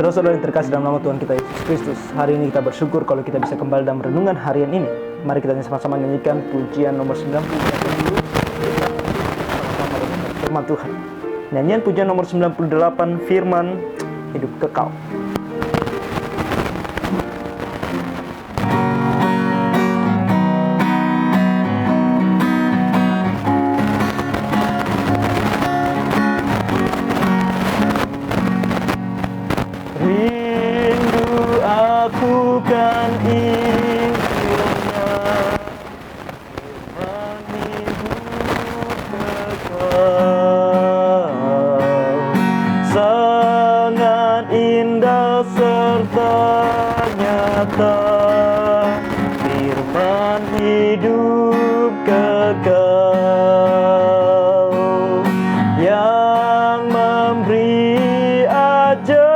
Saudara-saudara yang terkasih dalam nama Tuhan kita Yesus Kristus, hari ini kita bersyukur kalau kita bisa kembali dalam renungan harian ini. Mari kita sama-sama nyanyikan pujian nomor 90 firman Tuhan. Nyanyian pujian nomor 98, firman hidup kekal. Firman hidup kekal yang memberi ajaran,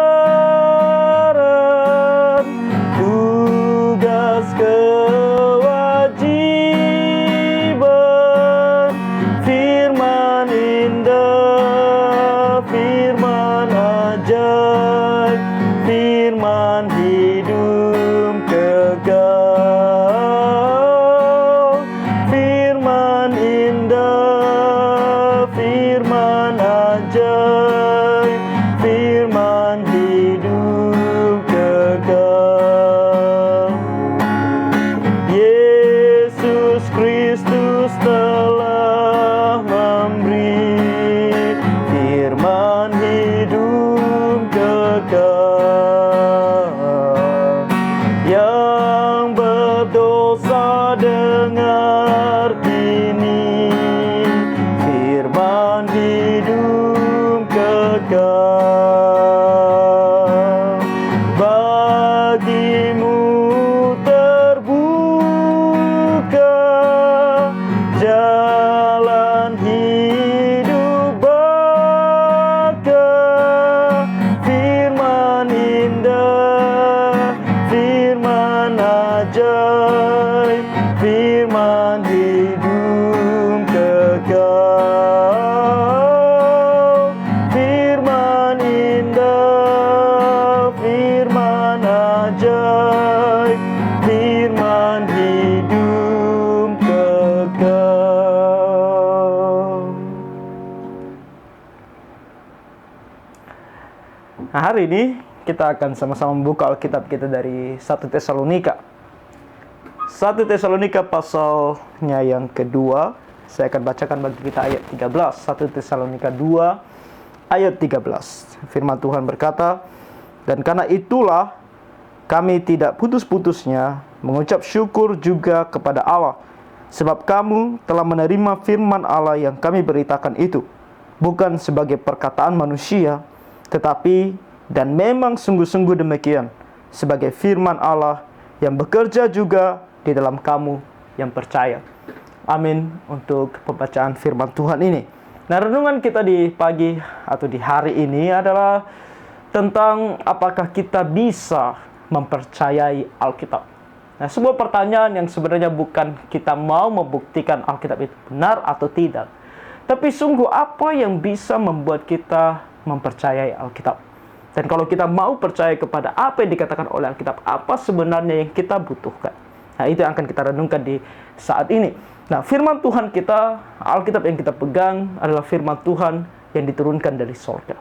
tugas kewajiban, firman indah, firman ajaib, firman hidup kekal, firman indah, firman ajaib, firman hidup kekal. Yesus Kristus telah memberi firman hidup kekal. Yang berdosa dengar kini firman hidup kekal. Bagimu terbuka jalan hidup baka, firman indah, firman ajaib, firman hidup kekal, firman indah, firman ajaib, firman hidup kekal. Nah, hari ini kita akan sama-sama membuka Alkitab kita dari 1 Tesalonika. 1 Tesalonika pasalnya yang kedua. Saya akan bacakan bagi kita ayat 13. 1 Tesalonika 2 ayat 13. Firman Tuhan berkata, "Dan karena itulah kami tidak putus-putusnya mengucap syukur juga kepada Allah, sebab kamu telah menerima firman Allah yang kami beritakan itu, bukan sebagai perkataan manusia, tetapi dan memang sungguh-sungguh demikian, sebagai firman Allah yang bekerja juga di dalam kamu yang percaya." Amin untuk pembacaan firman Tuhan ini. Nah, renungan kita di pagi atau di hari ini adalah tentang apakah kita bisa mempercayai Alkitab. Nah, sebuah pertanyaan yang sebenarnya bukan kita mau membuktikan Alkitab itu benar atau tidak, tapi sungguh apa yang bisa membuat kita mempercayai Alkitab. Dan kalau kita mau percaya kepada apa yang dikatakan oleh Alkitab, apa sebenarnya yang kita butuhkan. Nah, itu yang akan kita renungkan di saat ini. Nah, firman Tuhan kita, Alkitab yang kita pegang adalah firman Tuhan yang diturunkan dari surga.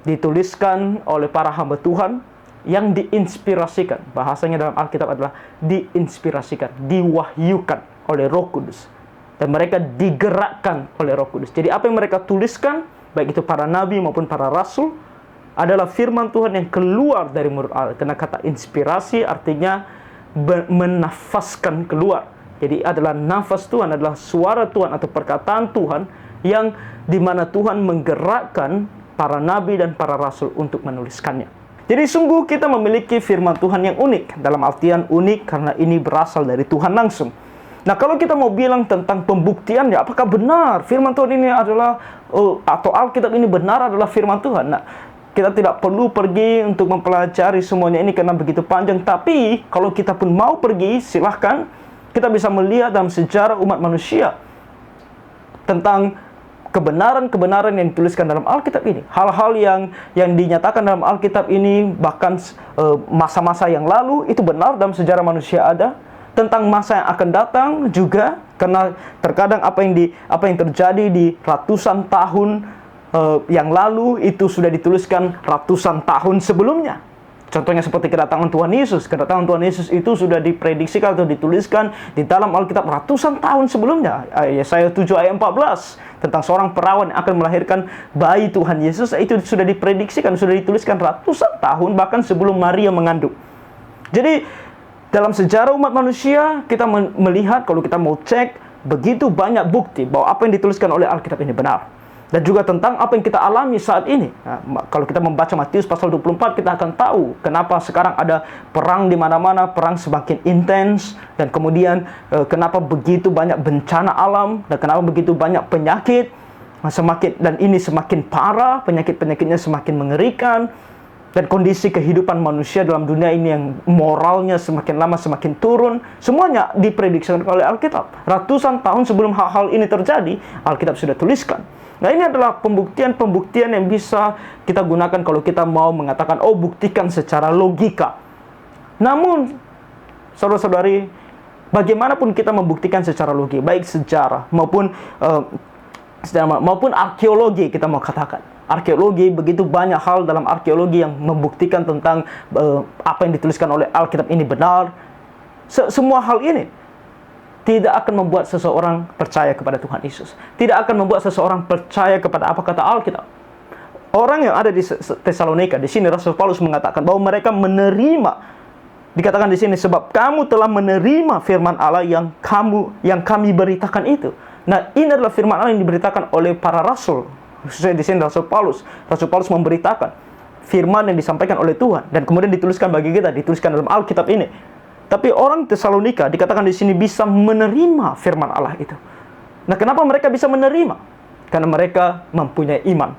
Dituliskan oleh para hamba Tuhan yang diinspirasikan. Bahasanya dalam Alkitab adalah diinspirasikan, diwahyukan oleh Roh Kudus. Dan mereka digerakkan oleh Roh Kudus. Jadi apa yang mereka tuliskan, baik itu para nabi maupun para rasul, adalah firman Tuhan yang keluar dari mulut Allah. Karena kata inspirasi artinya menafaskan keluar. Jadi adalah nafas Tuhan, adalah suara Tuhan atau perkataan Tuhan yang dimana Tuhan menggerakkan para nabi dan para rasul untuk menuliskannya. Jadi sungguh kita memiliki firman Tuhan yang unik. Dalam artian unik karena ini berasal dari Tuhan langsung. Nah, kalau kita mau bilang tentang pembuktiannya, apakah benar firman Tuhan ini adalah atau Alkitab ini benar adalah firman Tuhan? Nah, kita tidak perlu pergi untuk mempelajari semuanya ini karena begitu panjang. Tapi kalau kita pun mau pergi, silahkan. Kita bisa melihat dalam sejarah umat manusia tentang kebenaran-kebenaran yang dituliskan dalam Alkitab ini, hal-hal yang dinyatakan dalam Alkitab ini, bahkan masa-masa yang lalu itu benar dalam sejarah manusia ada, tentang masa yang akan datang juga, karena terkadang apa yang terjadi di ratusan tahun yang lalu itu sudah dituliskan ratusan tahun sebelumnya. Contohnya seperti kedatangan Tuhan Yesus. Kedatangan Tuhan Yesus itu sudah diprediksikan atau dituliskan di dalam Alkitab ratusan tahun sebelumnya. Yesaya 7 ayat 14 tentang seorang perawan yang akan melahirkan bayi Tuhan Yesus, itu sudah diprediksikan, sudah dituliskan ratusan tahun bahkan sebelum Maria mengandung. Jadi dalam sejarah umat manusia kita melihat, kalau kita mau cek, begitu banyak bukti bahwa apa yang dituliskan oleh Alkitab ini benar. Dan juga tentang apa yang kita alami saat ini. Nah, kalau kita membaca Matius pasal 24, kita akan tahu kenapa sekarang ada perang di mana-mana, perang semakin intens, dan kemudian kenapa begitu banyak bencana alam, dan kenapa begitu banyak penyakit, dan ini semakin parah, penyakit-penyakitnya semakin mengerikan, dan kondisi kehidupan manusia dalam dunia ini yang moralnya semakin lama semakin turun. Semuanya diprediksikan oleh Alkitab. Ratusan tahun sebelum hal-hal ini terjadi, Alkitab sudah tuliskan. Nah, ini adalah pembuktian-pembuktian yang bisa kita gunakan kalau kita mau mengatakan, oh, buktikan secara logika. Namun, saudara-saudari, bagaimanapun kita membuktikan secara logika, baik sejarah maupun arkeologi, kita mau katakan. Arkeologi, begitu banyak hal dalam arkeologi yang membuktikan tentang apa yang dituliskan oleh Alkitab ini benar. Semua hal ini tidak akan membuat seseorang percaya kepada Tuhan Yesus. Tidak akan membuat seseorang percaya kepada apa kata Alkitab. Orang yang ada di Tesalonika, di sini Rasul Paulus mengatakan bahwa mereka menerima, dikatakan di sini, sebab kamu telah menerima firman Allah yang kami beritakan itu. Nah, ini adalah firman Allah yang diberitakan oleh para rasul. Khususnya di sini Rasul Paulus. Rasul Paulus memberitakan firman yang disampaikan oleh Tuhan dan kemudian dituliskan bagi kita, dituliskan dalam Alkitab ini. Tapi orang Tesalonika dikatakan di sini bisa menerima firman Allah itu. Nah, kenapa mereka bisa menerima? Karena mereka mempunyai iman.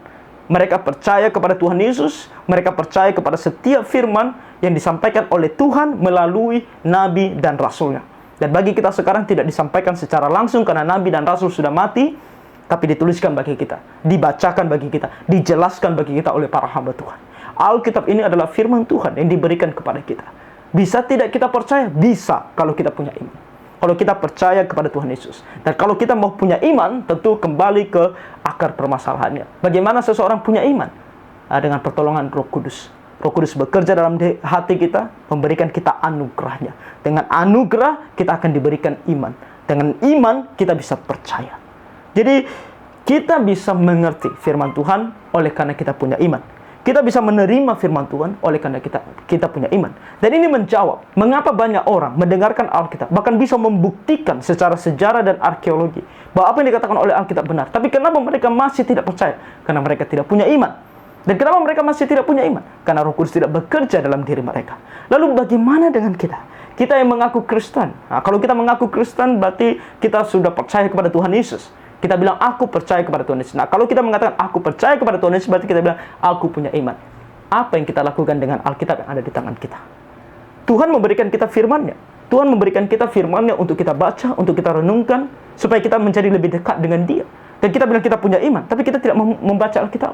Mereka percaya kepada Tuhan Yesus, mereka percaya kepada setiap firman yang disampaikan oleh Tuhan melalui nabi dan rasulnya. Dan bagi kita sekarang tidak disampaikan secara langsung karena nabi dan rasul sudah mati, tapi dituliskan bagi kita, dibacakan bagi kita, dijelaskan bagi kita oleh para hamba Tuhan. Alkitab ini adalah firman Tuhan yang diberikan kepada kita. Bisa tidak kita percaya? Bisa, kalau kita punya iman. Kalau kita percaya kepada Tuhan Yesus. Dan kalau kita mau punya iman, tentu kembali ke akar permasalahannya. Bagaimana seseorang punya iman? Dengan pertolongan Roh Kudus. Roh Kudus bekerja dalam hati kita, memberikan kita anugerahnya. Dengan anugerah, kita akan diberikan iman. Dengan iman, kita bisa percaya. Jadi, kita bisa mengerti firman Tuhan oleh karena kita punya iman. Kita bisa menerima firman Tuhan oleh karena kita punya iman. Dan ini menjawab mengapa banyak orang mendengarkan Alkitab, bahkan bisa membuktikan secara sejarah dan arkeologi bahwa apa yang dikatakan oleh Alkitab benar. Tapi kenapa mereka masih tidak percaya? Karena mereka tidak punya iman. Dan kenapa mereka masih tidak punya iman? Karena Roh Kudus tidak bekerja dalam diri mereka. Lalu bagaimana dengan kita? Kita yang mengaku Kristen. Nah, kalau kita mengaku Kristen, berarti kita sudah percaya kepada Tuhan Yesus. Kita bilang, aku percaya kepada Tuhan Yesus. Nah, kalau kita mengatakan, aku percaya kepada Tuhan Yesus, berarti kita bilang, aku punya iman. Apa yang kita lakukan dengan Alkitab yang ada di tangan kita? Tuhan memberikan kita firman-Nya. Tuhan memberikan kita firman-Nya untuk kita baca, untuk kita renungkan, supaya kita menjadi lebih dekat dengan Dia. Dan kita bilang kita punya iman, tapi kita tidak membaca Alkitab.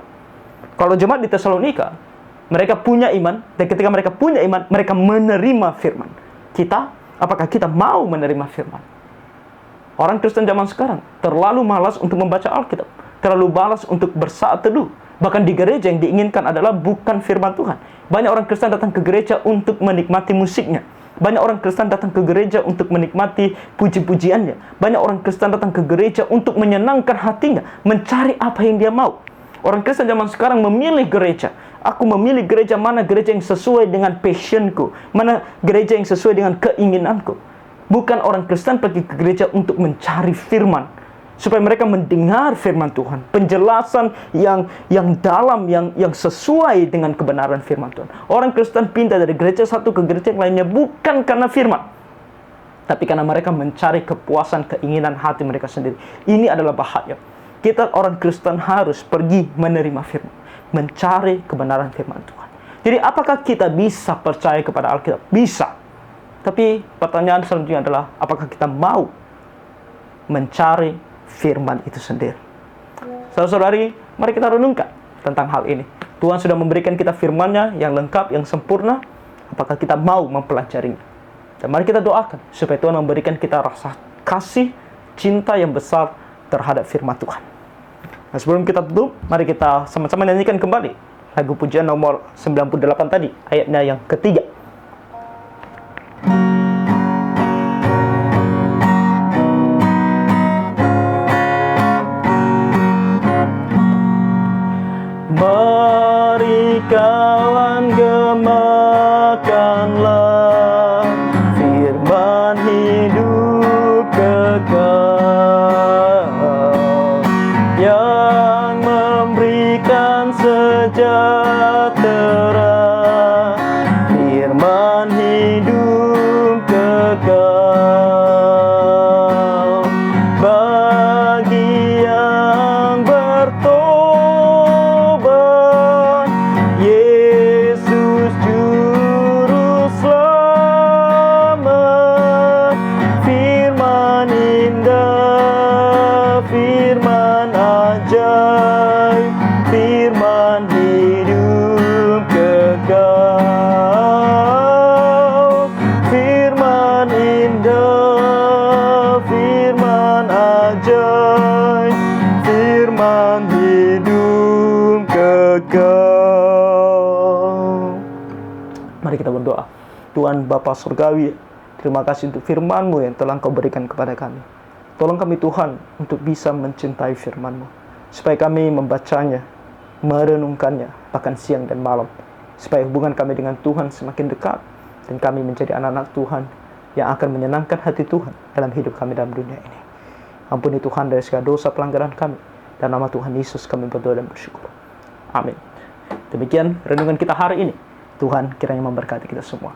Kalau jemaat di Tesalonika, mereka punya iman, dan ketika mereka punya iman, mereka menerima firman. Kita, apakah kita mau menerima firman? Orang Kristen zaman sekarang terlalu malas untuk membaca Alkitab, terlalu malas untuk bersaat teduh. Bahkan di gereja yang diinginkan adalah bukan firman Tuhan. Banyak orang Kristen datang ke gereja untuk menikmati musiknya. Banyak orang Kristen datang ke gereja untuk menikmati puji-pujiannya. Banyak orang Kristen datang ke gereja untuk menyenangkan hatinya, mencari apa yang dia mau. Orang Kristen zaman sekarang memilih gereja. Aku memilih gereja mana gereja yang sesuai dengan passionku, mana gereja yang sesuai dengan keinginanku. Bukan orang Kristen pergi ke gereja untuk mencari firman, supaya mereka mendengar firman Tuhan, penjelasan yang dalam, yang sesuai dengan kebenaran firman Tuhan. Orang Kristen pindah dari gereja satu ke gereja yang lainnya bukan karena firman, tapi karena mereka mencari kepuasan keinginan hati mereka sendiri. Ini adalah bahaya. Kita orang Kristen harus pergi menerima firman, mencari kebenaran firman Tuhan. Jadi apakah kita bisa percaya kepada Alkitab? Bisa. Tapi pertanyaan selanjutnya adalah, apakah kita mau mencari firman itu sendiri? Saudara-saudari, mari kita renungkan tentang hal ini. Tuhan sudah memberikan kita firman-Nya yang lengkap, yang sempurna. Apakah kita mau mempelajarinya? Dan mari kita doakan supaya Tuhan memberikan kita rasa kasih, cinta yang besar terhadap firman Tuhan. Nah, sebelum kita tutup, mari kita sama-sama nyanyikan kembali lagu pujian nomor 98 tadi, ayatnya yang ketiga. Mari kawan gemakanlah firman hidup kekal yang memberikan sejahtera, firman hidup kekal bagi yang bertobat. Yesus juru selamat, firman indah, firman ajaib, firman hidup kekal, firman indah, firman ajaib, firman hidup kekal. Mari kita berdoa. Tuhan Bapa Surgawi, terima kasih untuk firman-Mu yang telah Engkau berikan kepada kami. Tolong kami Tuhan untuk bisa mencintai firman-Mu, supaya kami membacanya, merenungkannya, bahkan siang dan malam, supaya hubungan kami dengan Tuhan semakin dekat, dan kami menjadi anak-anak Tuhan yang akan menyenangkan hati Tuhan dalam hidup kami dalam dunia ini. Ampuni Tuhan dari segala dosa pelanggaran kami, dan nama Tuhan Yesus kami berdoa dan bersyukur. Amin. Demikian renungan kita hari ini. Tuhan kiranya memberkati kita semua.